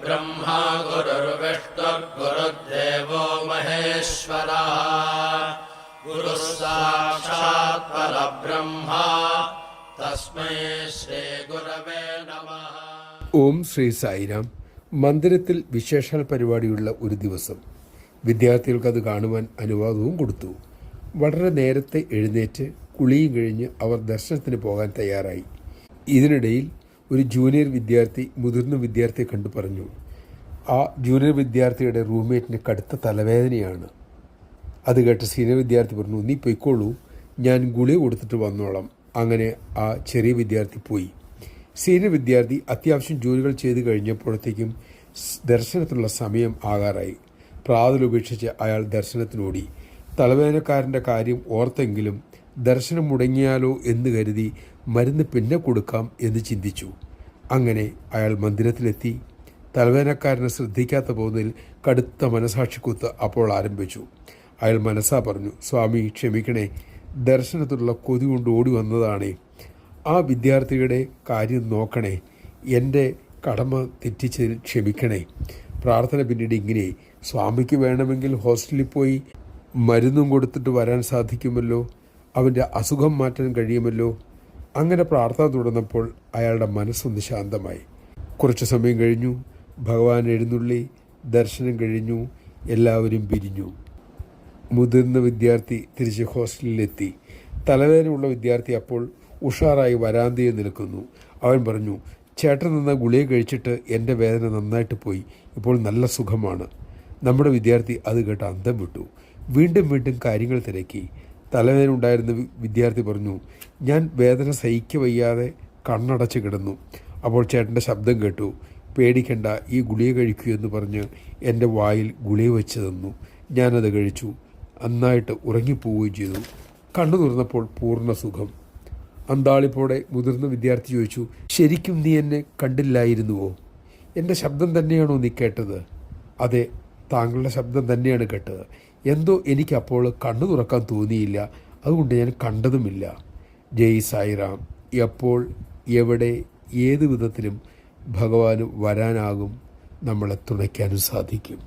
गुरुर्ब्रह्मा गुरुर्विष्णुर्गुरुर्देवो महेश्वरः गुरुः साक्षात् परब्रह्मा तस्मै ശ്രീഗുരവേ നമഃ. ഓം ശ്രീ സായിരാം. മന്ദിരത്തിൽ വിശേഷാൽ പരിപാടിയുള്ള ഒരു ദിവസം വിദ്യാർത്ഥികൾക്ക് അത് കാണുവാൻ അനുവാദവും കൊടുത്തു. വളരെ നേരത്തെ എഴുന്നേറ്റ് കുളിയും കഴിഞ്ഞ് അവർ ദർശനത്തിന് പോകാൻ തയ്യാറായി. ഇതിനിടയിൽ ഒരു ജൂനിയർ വിദ്യാർത്ഥി മുതിർന്ന വിദ്യാർത്ഥിയെ കണ്ടു പറഞ്ഞു, ആ ജൂനിയർ വിദ്യാർത്ഥിയുടെ റൂംമേറ്റിന് കടുത്ത തലവേദനയാണ്. അത് കേട്ട് സീനിയർ വിദ്യാർത്ഥി പറഞ്ഞു, നീ പൊയ്ക്കോളൂ, ഞാൻ ഗുളിക കൊടുത്തിട്ട് വന്നോളാം. അങ്ങനെ ആ ചെറിയ വിദ്യാർത്ഥി പോയി. സീനിയർ വിദ്യാർത്ഥി അത്യാവശ്യം ജോലികൾ ചെയ്ത് കഴിഞ്ഞപ്പോഴത്തേക്കും ദർശനത്തിനുള്ള സമയം ആകാറായി. പ്രാതൽ ഉപേക്ഷിച്ച് അയാൾ ദർശനത്തിനോടി. തലവേദനക്കാരൻ്റെ കാര്യം ഓർത്തെങ്കിലും ദർശനം മുടങ്ങിയാലോ എന്ന് കരുതി മരുന്ന് പിന്നെ കൊടുക്കാം എന്ന് ചിന്തിച്ചു. അങ്ങനെ അയാൾ മന്ദിരത്തിലെത്തി. തലവേദനക്കാരനെ ശ്രദ്ധിക്കാത്ത പോകുന്നതിൽ കടുത്ത മനസാക്ഷിക്കുത്ത് അപ്പോൾ ആരംഭിച്ചു. അയാൾ മനസ്സാ പറഞ്ഞു, സ്വാമി ക്ഷമിക്കണേ, ദർശനത്തിലുള്ള കൊതി കൊണ്ട് ഓടി വന്നതാണേ. ആ വിദ്യാർത്ഥിയുടെ കാര്യം നോക്കണേ, എൻ്റെ കടമ തെറ്റിച്ചതിൽ ക്ഷമിക്കണേ. പ്രാർത്ഥന പിന്നീട് ഇങ്ങനെ, സ്വാമിക്ക് വേണമെങ്കിൽ ഹോസ്റ്റലിൽ പോയി മരുന്നും കൊടുത്തിട്ട് വരാൻ സാധിക്കുമല്ലോ, അവൻ്റെ അസുഖം മാറ്റാൻ കഴിയുമല്ലോ. അങ്ങനെ പ്രാർത്ഥന തുടർന്നപ്പോൾ അയാളുടെ മനസ്സൊന്ന് ശാന്തമായി. കുറച്ചു സമയം കഴിഞ്ഞു. ഭഗവാൻ എഴുന്നള്ളി, ദർശനം കഴിഞ്ഞു, എല്ലാവരും പിരിഞ്ഞു. മുതിർന്ന വിദ്യാർത്ഥി തിരിച്ച് ഹോസ്റ്റലിലെത്തി. തലവേദനയുള്ള വിദ്യാർത്ഥി അപ്പോൾ ഉഷാറായി വരാന്തയിൽ നിൽക്കുന്നു. അവൻ പറഞ്ഞു, ചേട്ടൻ തന്ന ഗുളിക കഴിച്ചിട്ട് എൻ്റെ വേദന നന്നായിട്ട് പോയി, ഇപ്പോൾ നല്ല സുഖമാണ്. നമ്മുടെ വിദ്യാർത്ഥി അത് കേട്ട് അന്തം വിട്ടു. വീണ്ടും വീണ്ടും കാര്യങ്ങൾ തിരക്കി. തലവേദന ഉണ്ടായിരുന്ന വിദ്യാർത്ഥി പറഞ്ഞു, ഞാൻ വേദന സഹിക്കവയ്യാതെ കണ്ണടച്ച് കിടന്നു. അപ്പോൾ ചേട്ടൻ്റെ ശബ്ദം കേട്ടു, പേടിക്കണ്ട, ഈ ഗുളിക കഴിക്കൂ എന്ന് പറഞ്ഞ് എൻ്റെ വായിൽ ഗുളിക വെച്ച് തന്നു. ഞാനത് കഴിച്ചു. നന്നായിട്ട് ഉറങ്ങിപ്പോവുകയും ചെയ്തു. കണ്ണു തുറന്നപ്പോൾ പൂർണ്ണ സുഖം. അന്താളിപ്പോടെ മുതിർന്ന വിദ്യാർത്ഥി ചോദിച്ചു, ശരിക്കും നീ എന്നെ കണ്ടില്ലായിരുന്നുവോ? എൻ്റെ ശബ്ദം തന്നെയാണോ നീ കേട്ടത്? അതെ, താങ്കളുടെ ശബ്ദം തന്നെയാണ് കേട്ടത്. എന്തോ എനിക്കപ്പോൾ കണ്ണു തുറക്കാൻ തോന്നിയില്ല, അതുകൊണ്ട് ഞാൻ കണ്ടതുമില്ല. ജയ് സായിറാം. എപ്പോൾ, എവിടെ, ഏത് വിധത്തിലും ഭഗവാന് വരാനാകും, നമ്മളെ തുണയ്ക്കാനും സാധിക്കും.